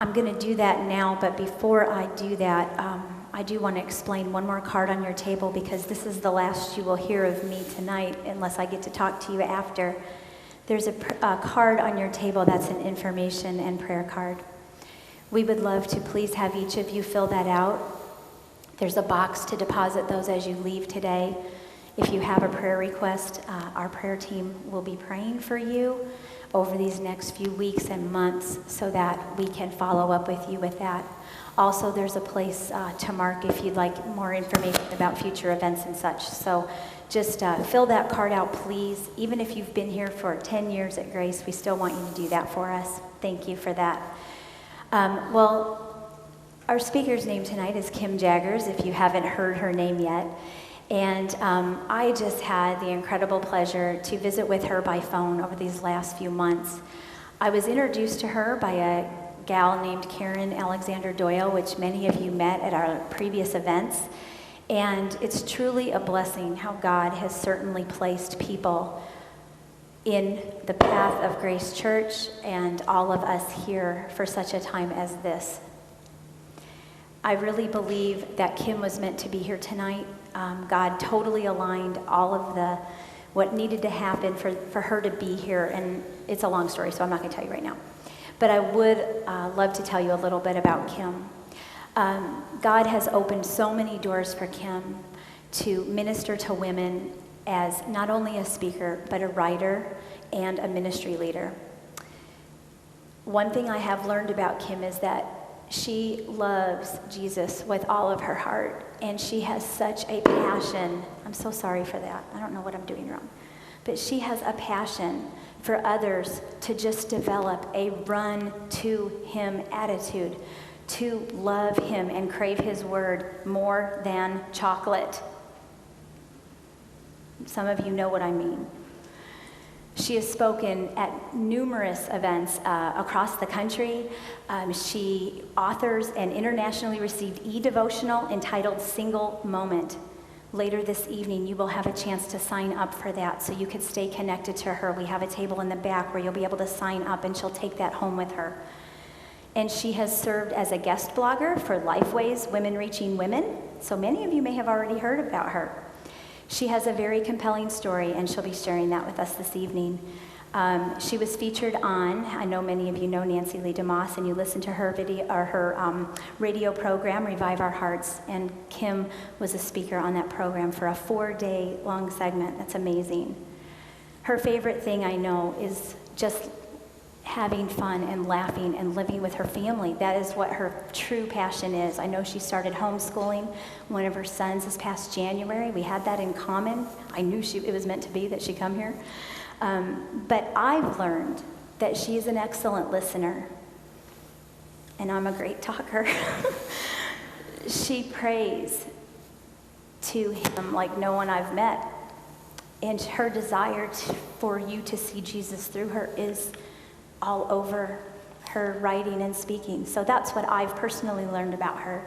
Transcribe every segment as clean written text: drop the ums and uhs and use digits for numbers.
I'm going to do that now, but before I do that, I do want to explain one more card on your table, because this is the last you will hear of me tonight unless I get to talk to you after. There's a card on your table that's an information and prayer card. We would love to please have each of you fill that out. There's a box to deposit those as you leave today. If you have a prayer request, our prayer team will be praying for you over these next few weeks and months so that we can follow up with you with that. Also, there's a place to mark if you'd like more information about future events and such. So just fill that card out, please. Even if you've been here for 10 years at Grace, we still want you to do that for us. Thank you for that. Well, our speaker's name tonight is Kim Jaggers, if you haven't heard her name yet. And I just had the incredible pleasure to visit with her by phone over these last few months. I was introduced to her by a gal named Karen Alexander Doyle, which many of you met at our previous events. And it's truly a blessing how God has certainly placed people in the path of Grace Church and all of us here for such a time as this. I really believe that Kim was meant to be here tonight. God totally aligned all of what needed to happen for her to be here, and it's a long story, so I'm not going to tell you right now. But I would love to tell you a little bit about Kim. God has opened so many doors for Kim to minister to women as not only a speaker, but a writer and a ministry leader. One thing I have learned about Kim is that she loves Jesus with all of her heart, and she has such a passion. I'm so sorry for that. I don't know what I'm doing wrong. But she has a passion for others to just develop a run to him attitude, to love him and crave his word more than chocolate. Some of you know what I mean. She has spoken at numerous events across the country. She authors an internationally received e-devotional entitled Single Moment. Later this evening, you will have a chance to sign up for that so you can stay connected to her. We have a table in the back where you'll be able to sign up, and she'll take that home with her. And she has served as a guest blogger for Lifeway's Women Reaching Women, so many of you may have already heard about her. She has a very compelling story, and she'll be sharing that with us this evening. She was featured on, I know many of you know Nancy Lee DeMoss, and you listen to her radio program, Revive Our Hearts, and Kim was a speaker on that program for a 4-day long segment. That's amazing. Her favorite thing, I know, is just having fun and laughing and living with her family. That is what her true passion is. I know she started homeschooling one of her sons this past January. We had that in common. I knew it was meant to be that she come here. But I've learned that she is an excellent listener, and I'm a great talker. She prays to him like no one I've met, and her desire for you to see Jesus through her is all over her writing and speaking. So that's what I've personally learned about her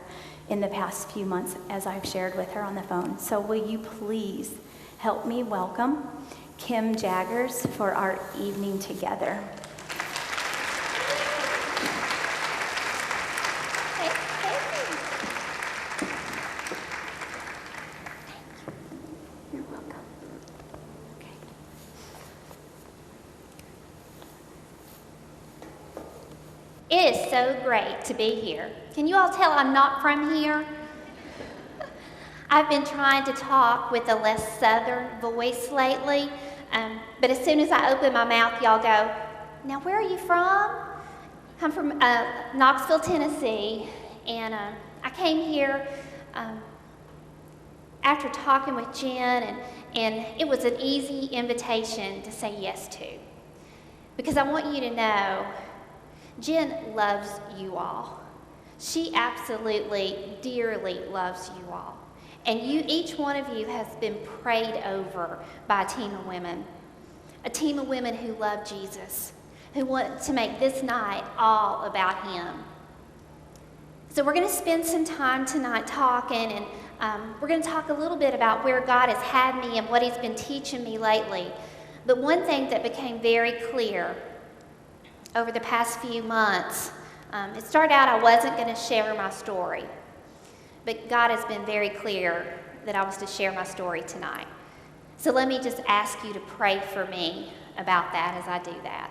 in the past few months as I've shared with her on the phone. So will you please help me welcome Kim Jaggers for our evening together. You're welcome. Okay. It is so great to be here. Can you all tell I'm not from here? I've been trying to talk with a less southern voice lately, but as soon as I open my mouth, y'all go, "Now, where are you from?" I'm from Knoxville, Tennessee, and I came here after talking with Jen, and it was an easy invitation to say yes to, because I want you to know Jen loves you all. She absolutely, dearly loves you all. And each one of you has been prayed over by a team of women who love Jesus, who want to make this night all about him. So we're going to spend some time tonight talking, and we're going to talk a little bit about where God has had me and what he's been teaching me lately. But one thing that became very clear over the past few months It started out I wasn't going to share my story, but God has been very clear that I was to share my story tonight. So let me just ask you to pray for me about that as I do that.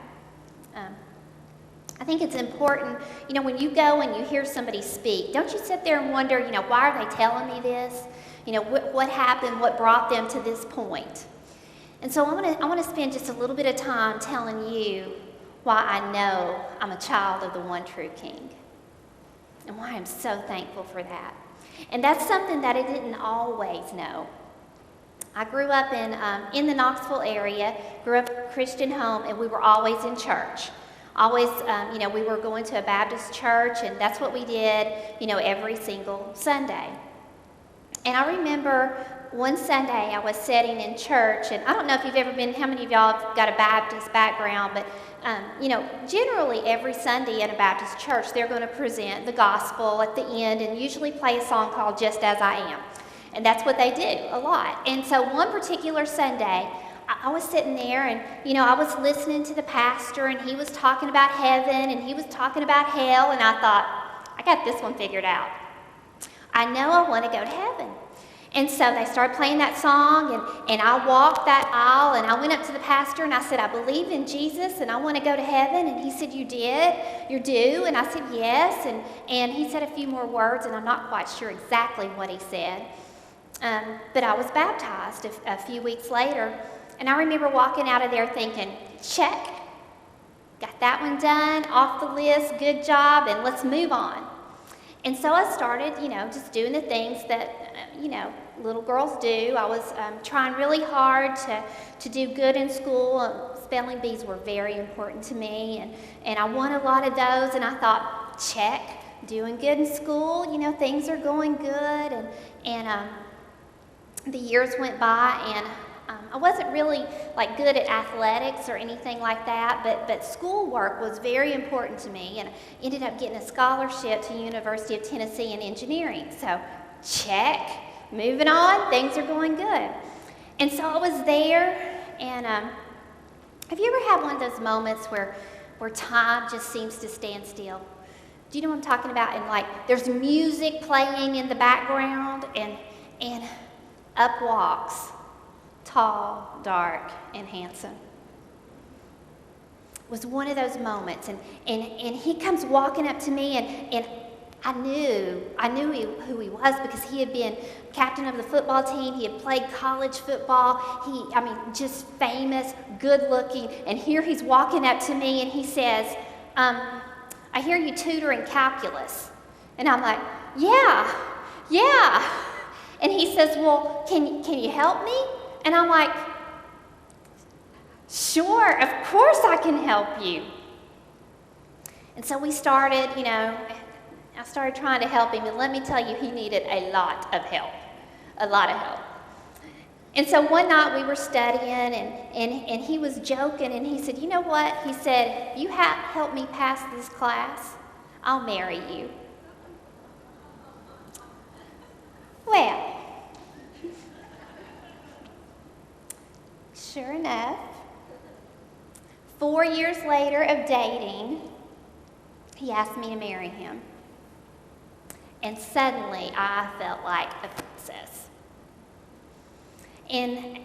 I think it's important, when you go and you hear somebody speak, don't you sit there and wonder, why are they telling me this? What happened, what brought them to this point? And so I want to spend just a little bit of time telling you why I know I'm a child of the one true King and why I'm so thankful for that. And that's something that I didn't always know. I grew up in the Knoxville area, grew up in a Christian home, and we were always in church. Always, we were going to a Baptist church, and that's what we did, every single Sunday. And I remember one Sunday I was sitting in church, and I don't know if you've ever been, how many of y'all have got a Baptist background, but, generally every Sunday in a Baptist church, they're going to present the gospel at the end and usually play a song called Just As I Am. And that's what they do a lot. And so one particular Sunday, I was sitting there and, I was listening to the pastor and he was talking about heaven and he was talking about hell, and I thought, I got this one figured out. I know I want to go to heaven. And so they started playing that song, and I walked that aisle, and I went up to the pastor and I said, I believe in Jesus and I want to go to heaven. And he said, you did? You do? And I said, yes. And he said a few more words, and I'm not quite sure exactly what he said. But I was baptized a few weeks later. And I remember walking out of there thinking, check, got that one done, off the list, good job, and let's move on. And so I started, just doing the things that, little girls do. I was trying really hard to do good in school. Spelling bees were very important to me, and I won a lot of those, and I thought, check, doing good in school, things are going good, and the years went by, and I wasn't really good at athletics or anything like that, but schoolwork was very important to me, and I ended up getting a scholarship to University of Tennessee in engineering. So check, moving on, things are going good. And so I was there, and have you ever had one of those moments where time just seems to stand still? Do you know what I'm talking about? And there's music playing in the background, and up walks tall, dark, and handsome. It was one of those moments, and he comes walking up to me, and I knew who he was because he had been captain of the football team. He had played college football. Just famous, good looking, and here he's walking up to me, and he says, I hear you tutoring calculus. And I'm like, yeah. And he says, well, can you help me? And I'm like, sure, of course I can help you. And so we started, I started trying to help him, and let me tell you, he needed a lot of help. And so one night we were studying, and he was joking, and he said, you know what? He said, you help me pass this class, I'll marry you. Well, sure enough, 4 years later of dating, he asked me to marry him. And suddenly, I felt like a princess. And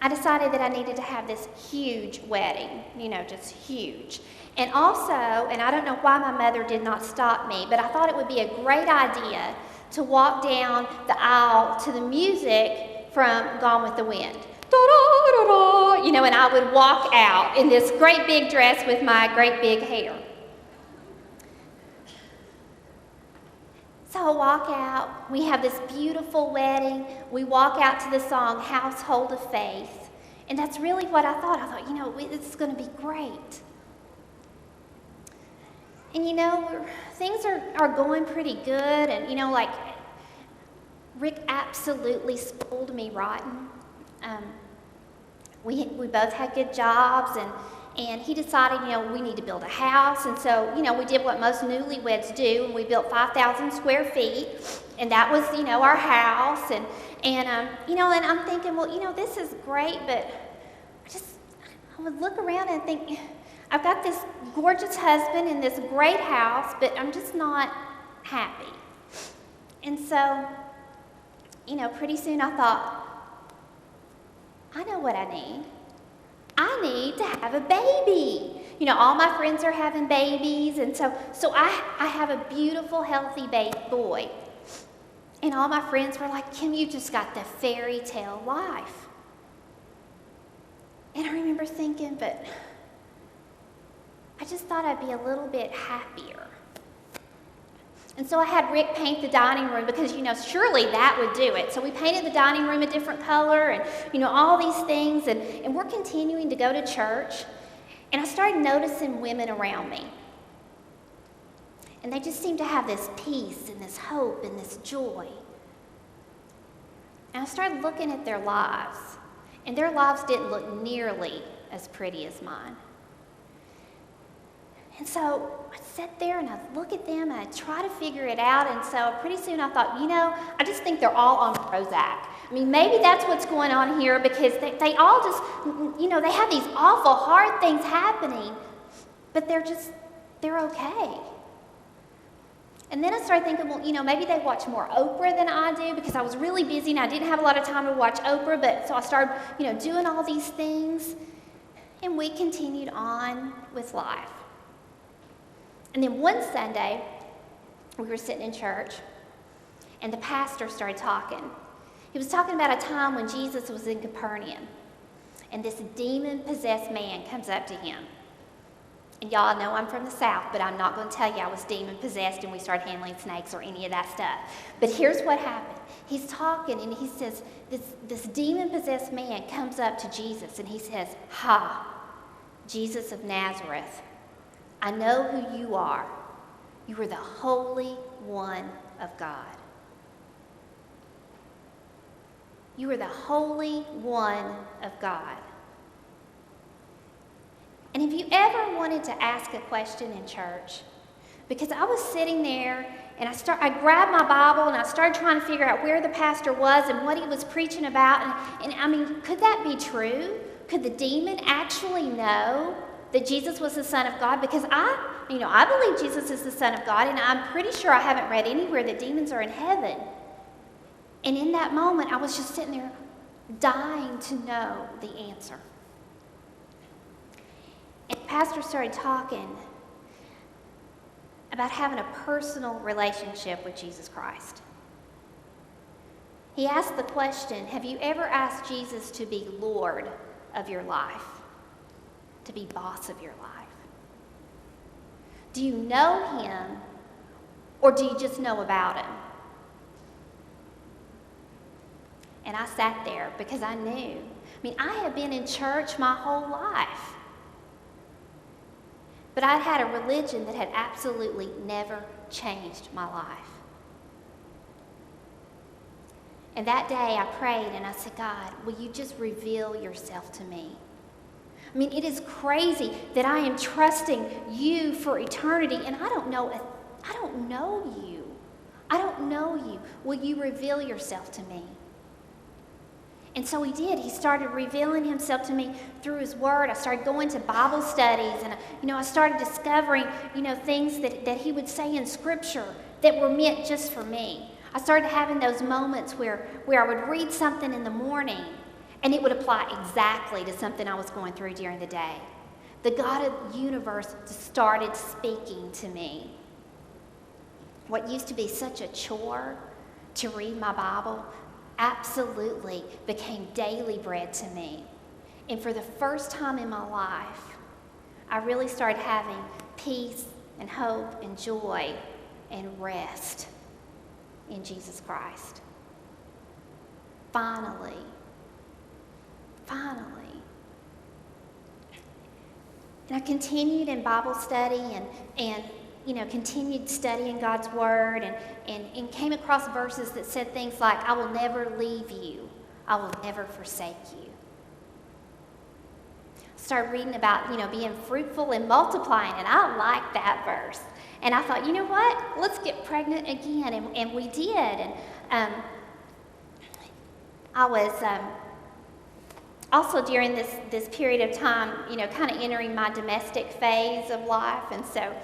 I decided that I needed to have this huge wedding, just huge. And also, and I don't know why my mother did not stop me, but I thought it would be a great idea to walk down the aisle to the music from Gone with the Wind. And I would walk out in this great big dress with my great big hair. So I walk out, we have this beautiful wedding, we walk out to the song, Household of Faith, and that's really what I thought. I thought, this is going to be great. And things are going pretty good, and Rick absolutely spoiled me rotten. We both had good jobs, and he decided, we need to build a house. And so, we did what most newlyweds do, and we built 5,000 square feet, and that was, our house. And I'm thinking, well, this is great, but I would look around and think, I've got this gorgeous husband in this great house, but I'm just not happy. And so, pretty soon I thought, I know what I need. I need to have a baby. All my friends are having babies, and so I have a beautiful, healthy baby boy. And all my friends were like, Kim, you just got the fairy tale life. And I remember thinking, but I just thought I'd be a little bit happier. And so I had Rick paint the dining room because, surely that would do it. So we painted the dining room a different color and, all these things. And we're continuing to go to church. And I started noticing women around me. And they just seemed to have this peace and this hope and this joy. And I started looking at their lives. And their lives didn't look nearly as pretty as mine. And so I sit there and I look at them and I try to figure it out. And so pretty soon I thought, I just think they're all on Prozac. Maybe that's what's going on here because they all just, they have these awful hard things happening, but they're okay. And then I started thinking, well, maybe they watch more Oprah than I do because I was really busy and I didn't have a lot of time to watch Oprah, but so I started, doing all these things, and we continued on with life. And then one Sunday, we were sitting in church, and the pastor started talking. He was talking about a time when Jesus was in Capernaum, and this demon-possessed man comes up to him. And y'all know I'm from the South, but I'm not going to tell you I was demon-possessed and we started handling snakes or any of that stuff. But here's what happened. He's talking, and he says, this demon-possessed man comes up to Jesus, and he says, "Ha, Jesus of Nazareth, I know who you are. You are the Holy One of God." You are the Holy One of God. And have you ever wanted to ask a question in church? Because I was sitting there and I grabbed my Bible and I started trying to figure out where the pastor was and what he was preaching about. And could that be true? Could the demon actually know that Jesus was the Son of God? Because I believe Jesus is the Son of God, and I'm pretty sure I haven't read anywhere that demons are in heaven. And in that moment, I was just sitting there dying to know the answer. And the pastor started talking about having a personal relationship with Jesus Christ. He asked the question, have you ever asked Jesus to be Lord of your life? To be boss of your life? Do you know him, or do you just know about him? And I sat there because I knew. I have been in church my whole life. But I had a religion that had absolutely never changed my life. And that day I prayed and I said, God, will you just reveal yourself to me? It is crazy that I am trusting you for eternity, and I don't know you. I don't know you. Will you reveal yourself to me? And so he did. He started revealing himself to me through his word. I started going to Bible studies, and I started discovering, things that he would say in Scripture that were meant just for me. I started having those moments where I would read something in the morning, and it would apply exactly to something I was going through during the day. The God of the universe started speaking to me. What used to be such a chore to read my Bible absolutely became daily bread to me. And for the first time in my life, I really started having peace and hope and joy and rest in Jesus Christ. Finally. And I continued in Bible study and continued studying God's Word and came across verses that said things like, I will never leave you. I will never forsake you. Started reading about, being fruitful and multiplying, and I liked that verse. And I thought, you know what? Let's get pregnant again. And we did. And I was also during this period of time, kind of entering my domestic phase of life, and so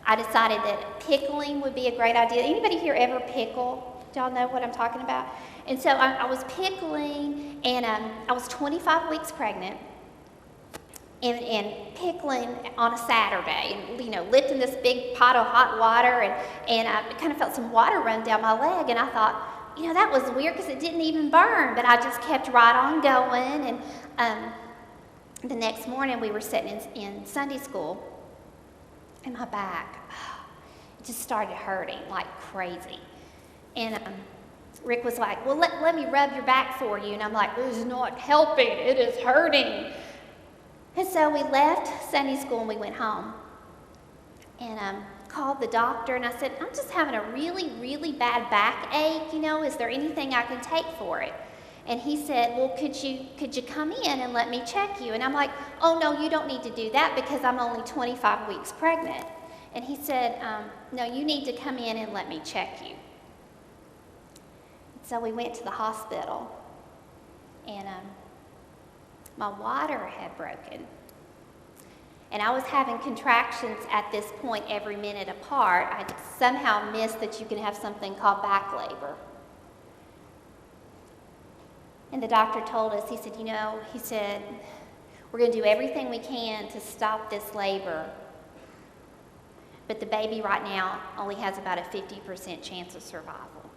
I decided that pickling would be a great idea. Anybody here ever pickle? Do y'all know what I'm talking about? And so I was pickling, and I was 25 weeks pregnant, and pickling on a Saturday, and lifting this big pot of hot water, and I kind of felt some water run down my leg, and I thought, that was weird because it didn't even burn, but I just kept right on going. And the next morning we were sitting in Sunday school, and my back, it just started hurting like crazy. And Rick was like, well, let me rub your back for you. And I'm like, this is not helping, it is hurting. And so we left Sunday school and we went home. And called the doctor, and I said, I'm just having a really, really bad backache, is there anything I can take for it? And he said, well, could you come in and let me check you? And I'm like, oh, no, you don't need to do that because I'm only 25 weeks pregnant. And he said, no, you need to come in and let me check you. So we went to the hospital, and my water had broken. And I was having contractions at this point every minute apart. I somehow missed that you can have something called back labor. And the doctor told us, he said, we're going to do everything we can to stop this labor. But the baby right now only has about a 50% chance of survival.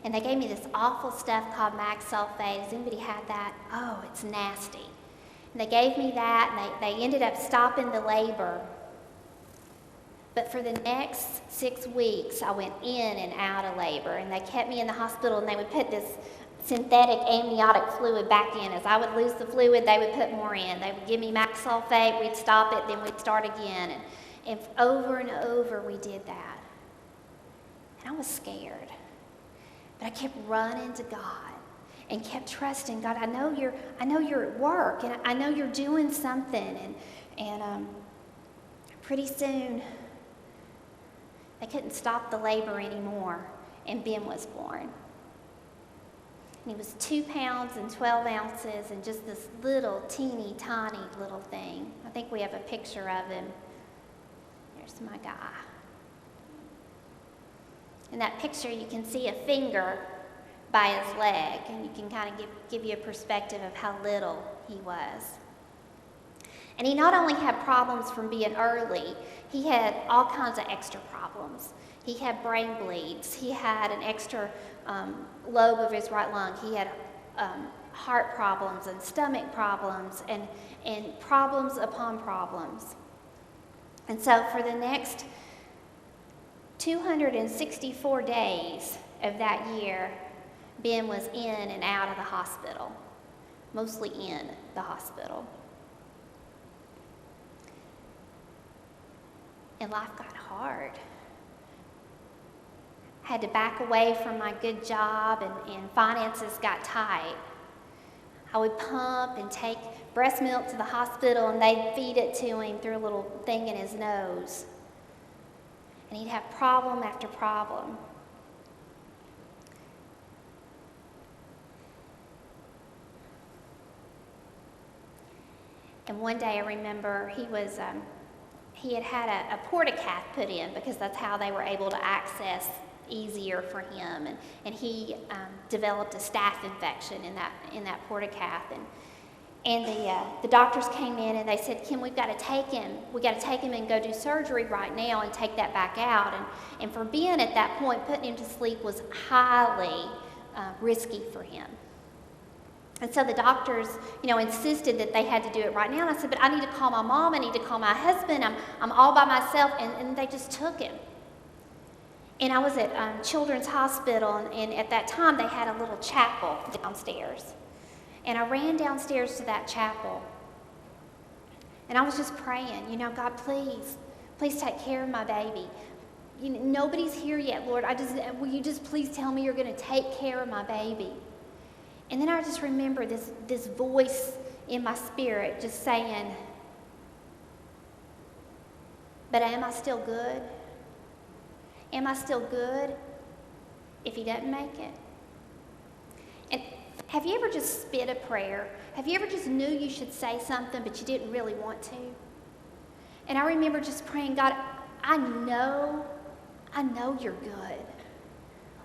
And they gave me this awful stuff called mag sulfate. Has anybody had that? Oh, it's nasty. And they gave me that, and they ended up stopping the labor. But for the next 6 weeks, I went in and out of labor, and they kept me in the hospital, and they would put this synthetic amniotic fluid back in. As I would lose the fluid, they would put more in. They would give me max sulfate, we'd stop it, then we'd start again. And over and over, we did that. And I was scared. But I kept running to God and kept trusting God. I know you're at work, and I know you're doing something. And pretty soon, they couldn't stop the labor anymore, and Ben was born. And he was 2 pounds and 12 ounces, and just this little, teeny, tiny little thing. I think we have a picture of him. There's my guy. In that picture, you can see a finger by his leg, and you can kind of give you a perspective of how little he was. And he not only had problems from being early, he had all kinds of extra problems. He had brain bleeds. He had an extra lobe of his right lung. He had heart problems and stomach problems and problems upon problems. And so for the next 264 days of that year, Ben was in and out of the hospital, mostly in the hospital. And life got hard. Had to back away from my good job, and finances got tight. I would pump and take breast milk to the hospital, and they'd feed it to him through a little thing in his nose. And he'd have problem after problem. And one day I remember he had a portacath put in because that's how they were able to access easier for him. And he developed a staph infection in that portacath. And the doctors came in and they said, Kim, we've got to take him. We've got to take him and go do surgery right now and take that back out. And for Ben at that point, putting him to sleep was highly risky for him. And so the doctors, insisted that they had to do it right now. And I said, but I need to call my mom. I need to call my husband. I'm all by myself. And they just took him. And I was at Children's Hospital. And at that time, they had a little chapel downstairs. And I ran downstairs to that chapel. And I was just praying, God, please take care of my baby. Nobody's here yet, Lord. Will you just please tell me you're going to take care of my baby? And then I just remember this voice in my spirit just saying, but am I still good? Am I still good if he doesn't make it? Have you ever just spit a prayer? Have you ever just knew you should say something, but you didn't really want to? And I remember just praying, God, I know you're good.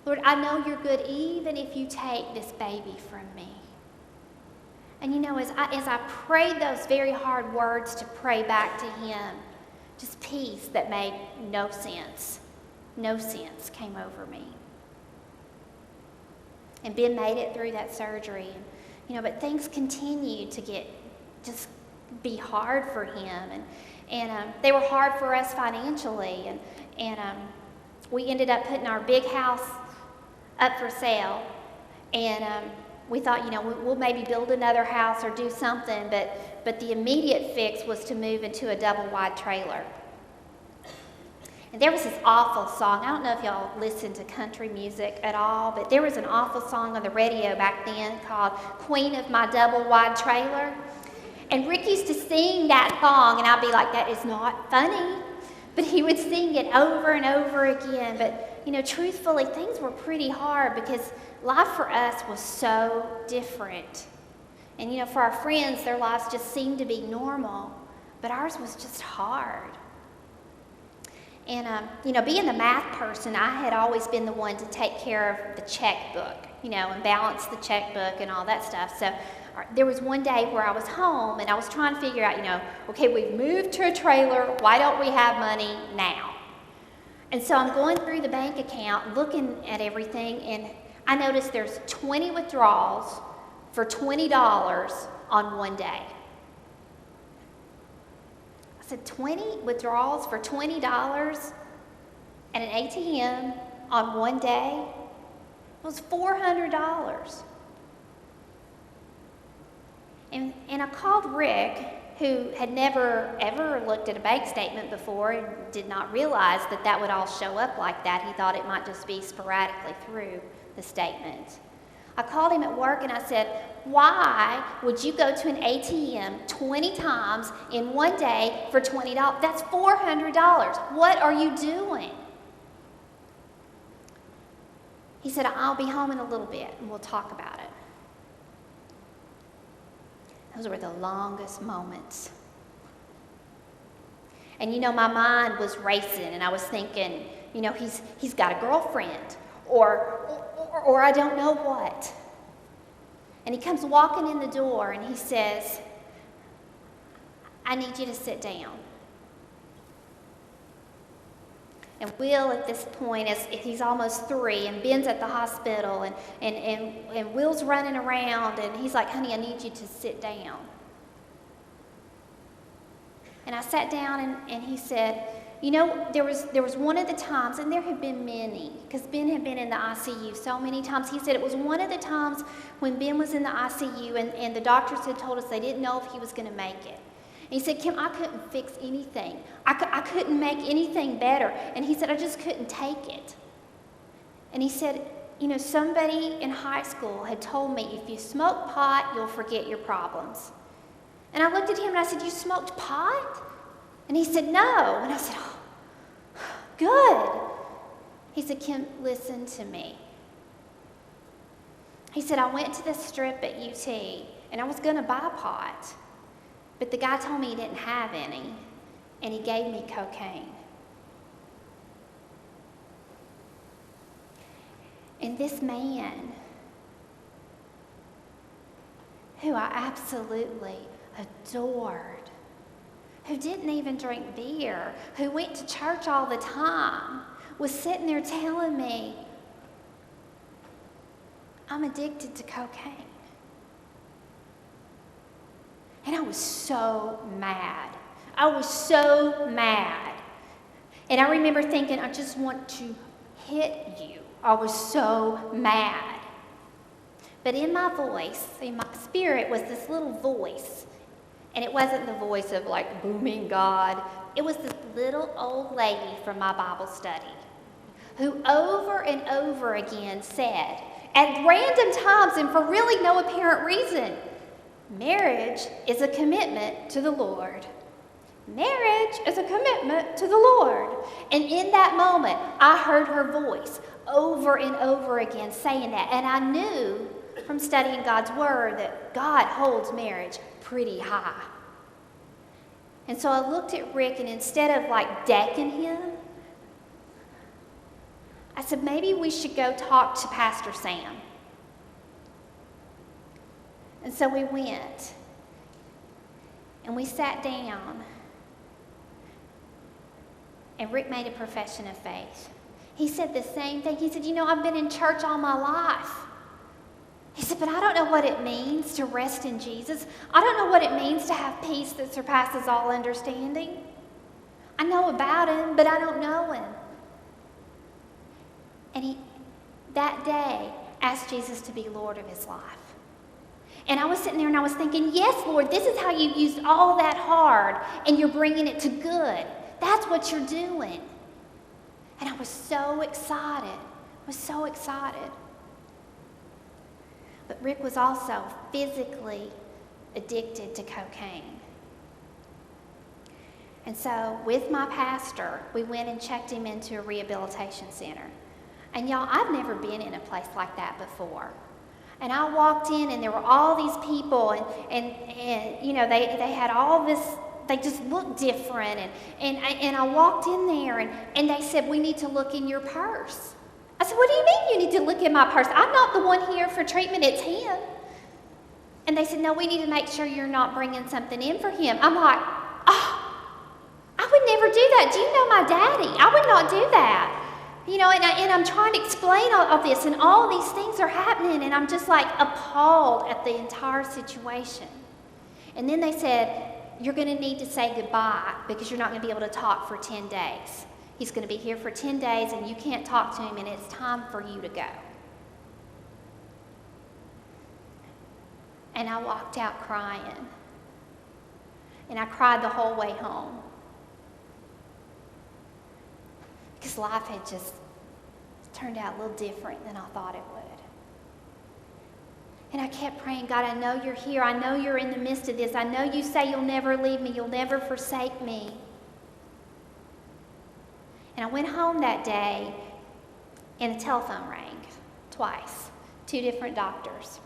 Lord, I know you're good even if you take this baby from me. And you know, as I prayed those very hard words to pray back to him, just peace that made no sense came over me. And Ben made it through that surgery. And, but things continued to be hard for him. And they were hard for us financially. And we ended up putting our big house up for sale. And we thought, we'll maybe build another house or do something. But the immediate fix was to move into a double-wide trailer. And there was this awful song. I don't know if y'all listen to country music at all, but there was an awful song on the radio back then called Queen of My Double-Wide Trailer. And Rick used to sing that song, and I'd be like, that is not funny. But he would sing it over and over again. But, truthfully, things were pretty hard because life for us was so different. And, for our friends, their lives just seemed to be normal, but ours was just hard. And, being the math person, I had always been the one to take care of the checkbook, and balance the checkbook and all that stuff. So there was one day where I was home and I was trying to figure out, okay, we've moved to a trailer. Why don't we have money now? And so I'm going through the bank account, looking at everything, and I noticed there's 20 withdrawals for $20 on one day. I said, 20 withdrawals for $20 at an ATM on one day? It was $400. And I called Rick, who had never, ever looked at a bank statement before and did not realize that would all show up like that. He thought it might just be sporadically through the statement. I called him at work and I said, why would you go to an ATM 20 times in one day for $20? That's $400. What are you doing? He said, I'll be home in a little bit and we'll talk about it. Those were the longest moments. And my mind was racing and I was thinking, he's got a girlfriend or I don't know what. And he comes walking in the door and he says, I need you to sit down. And Will, at this point, he's almost 3, and Ben's at the hospital, and Will's running around, and he's like, honey, I need you to sit down. And I sat down, and he said, there was one of the times, and there had been many, because Ben had been in the ICU so many times. He said it was one of the times when Ben was in the ICU, and the doctors had told us they didn't know if he was going to make it. And he said, Kim, I couldn't fix anything. I couldn't make anything better. And he said, I just couldn't take it. And he said, somebody in high school had told me, if you smoke pot, you'll forget your problems. And I looked at him and I said, you smoked pot? And he said, no. And I said, oh, good. He said, Kim, listen to me. He said, I went to the strip at UT, and I was going to buy pot. But the guy told me he didn't have any, and he gave me cocaine. And this man, who I absolutely adored, who didn't even drink beer, who went to church all the time, was sitting there telling me, I'm addicted to cocaine. And I was so mad. I was so mad. And I remember thinking, I just want to hit you. I was so mad. But in my voice, in my spirit, was this little voice. And it wasn't the voice of like booming God. It was this little old lady from my Bible study who over and over again said, at random times and for really no apparent reason, marriage is a commitment to the Lord. Marriage is a commitment to the Lord. And in that moment, I heard her voice over and over again saying that. And I knew from studying God's Word that God holds marriage pretty high. And so I looked at Rick, and instead of like decking him, I said, maybe we should go talk to Pastor Sam. And so we went, and we sat down, and Rick made a profession of faith. He said the same thing. He said, I've been in church all my life. He said, but I don't know what it means to rest in Jesus. I don't know what it means to have peace that surpasses all understanding. I know about him, but I don't know him. And he, that day, asked Jesus to be Lord of his life. And I was sitting there and I was thinking, yes, Lord, this is how you used all that hard and you're bringing it to good. That's what you're doing. And I was so excited. I was so excited. But Rick was also physically addicted to cocaine. And so with my pastor, we went and checked him into a rehabilitation center. And y'all, I've never been in a place like that before. And I walked in and there were all these people and they had all this, they just looked different. And I walked in there and they said, we need to look in your purse. I said, what do you mean you need to look in my purse? I'm not the one here for treatment, it's him. And they said, no, we need to make sure you're not bringing something in for him. I'm like, oh, I would never do that. Do you know my daddy? I would not do that. And I'm trying to explain all of this, and all these things are happening, and I'm just like appalled at the entire situation. And then they said, you're going to need to say goodbye because you're not going to be able to talk for 10 days. He's going to be here for 10 days, and you can't talk to him, and it's time for you to go. And I walked out crying. And I cried the whole way home. Because life had just turned out a little different than I thought it would. And I kept praying, God, I know you're here. I know you're in the midst of this. I know you say you'll never leave me. You'll never forsake me. And I went home that day, and the telephone rang twice, 2 different doctors.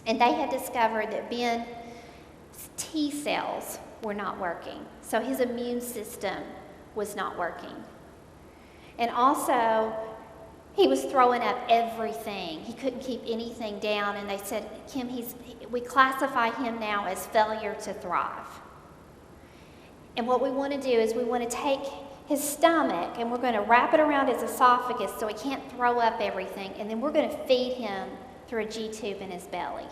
And they had discovered that Ben's T cells were not working. So his immune system was not working. And also, he was throwing up everything. He couldn't keep anything down. And they said, Kim, we classify him now as failure to thrive. And what we want to do is we want to take his stomach and we're going to wrap it around his esophagus so he can't throw up everything. And then we're going to feed him through a G-tube in his belly.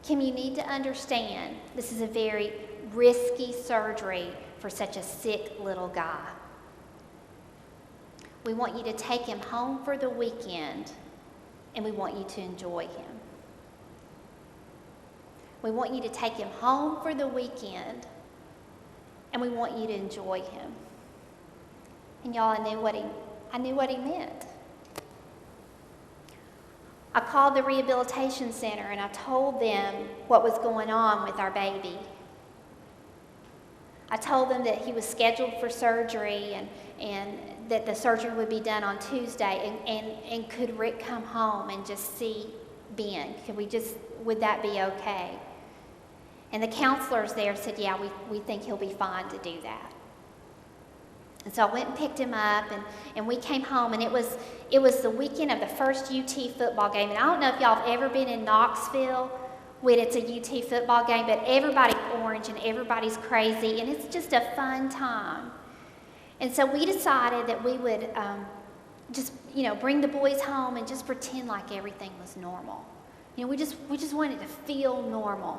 Kim, you need to understand this is a very risky surgery for such a sick little guy. We want you to take him home for the weekend, and we want you to enjoy him. We want you to take him home for the weekend, and we want you to enjoy him. And y'all, I knew what he meant. I called the rehabilitation center, and I told them what was going on with our baby. I told them that he was scheduled for surgery and that the surgery would be done on Tuesday, and could Rick come home and just see Ben? Would that be okay? And the counselors there said, yeah, we think he'll be fine to do that. And so I went and picked him up, and we came home, and it was the weekend of the first UT football game. And I don't know if y'all have ever been in Knoxville when it's a UT football game, but everybody's orange and everybody's crazy, and it's just a fun time. And so we decided that we would bring the boys home and just pretend like everything was normal. We just wanted to feel normal.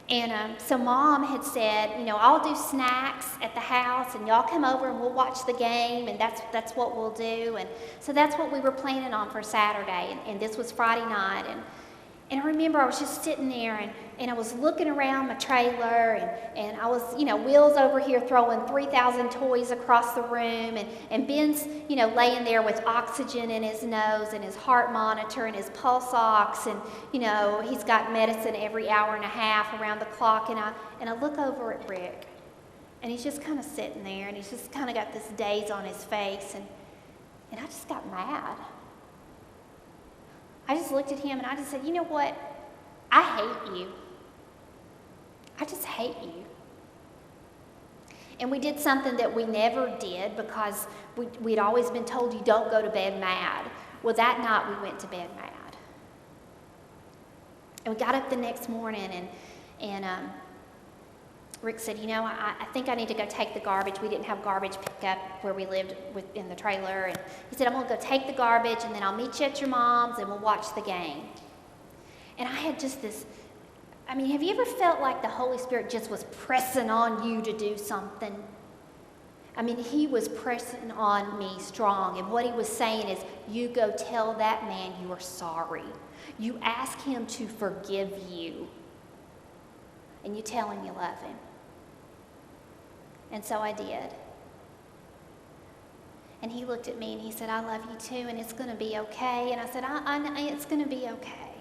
And so Mom had said, I'll do snacks at the house, and y'all come over and we'll watch the game, and that's what we'll do. And so that's what we were planning on for Saturday, and this was Friday night. And I remember I was just sitting there, and I was looking around my trailer, and I was, Will's over here throwing 3,000 toys across the room, and Ben's, laying there with oxygen in his nose and his heart monitor and his pulse ox, and, he's got medicine every hour and a half around the clock, and I look over at Rick, and he's just kind of sitting there, and he's just kind of got this daze on his face, and I just got mad. I just looked at him and I just said, you know what? I hate you. I just hate you. And we did something that we never did because we'd always been told you don't go to bed mad. Well, that night we went to bed mad. And we got up the next morning and Rick said, you know, I think I need to go take the garbage. We didn't have garbage picked up where we lived in the trailer. And he said, I'm going to go take the garbage and then I'll meet you at your mom's and we'll watch the game. And I had just this, I mean, have you ever felt like the Holy Spirit just was pressing on you to do something? I mean, he was pressing on me strong. And what he was saying is, you go tell that man you are sorry. You ask him to forgive you. And you tell him you love him. And so I did. And he looked at me and he said, I love you too, and it's going to be okay. And I said, it's going to be okay.